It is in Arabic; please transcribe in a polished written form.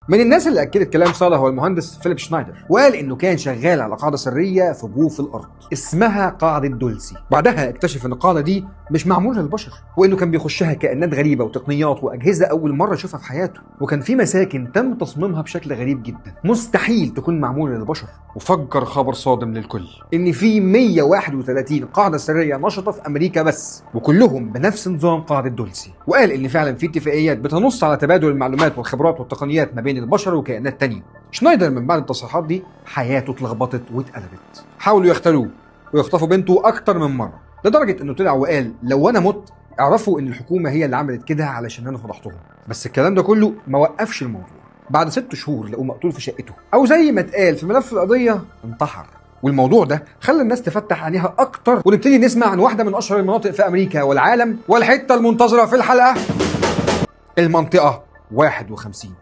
من الناس اللي اكدت كلام صالح هو المهندس فيليب شنايدر، وقال انه كان شغال على قاعده سريه في جوف الارض اسمها قاعده دولسي. بعدها اكتشف ان القاعده دي مش معموله للبشر، وانه كان بيخشها كائنات غريبه وتقنيات واجهزه اول مره يشوفها في حياته، وكان في مساكن تم تصميمها بشكل غريب جدا مستحيل تكون معموله للبشر. وفجر خبر صادم للكل ان في 131 قاعده سريه نشطه في امريكا بس، وكلهم بنفس نظام قاعده دولسي. وقال ان فعلا في اتفاقيات بتنص على تبادل المعلومات والخبرات والتقنيات ما بين البشر وكائنات تانية. شنايدر من بعد التصريحات دي حياته اتلخبطت واتقلبت. حاولوا يختلوه ويخطفوا بنته اكتر من مره، لدرجه انه طلع وقال لو انا مت اعرفوا ان الحكومه هي اللي عملت كده علشان انا فضحتهم. بس الكلام ده كله ما وقفش الموضوع. بعد 6 شهور لقوه مقتول في شقته، او زي ما اتقال في ملف القضيه انتحر. والموضوع ده خلى الناس تفتح عينيها اكتر، ونبتدي نسمع عن واحده من اشهر المناطق في امريكا والعالم، والحته المنتظره في الحلقه، المنطقه 51.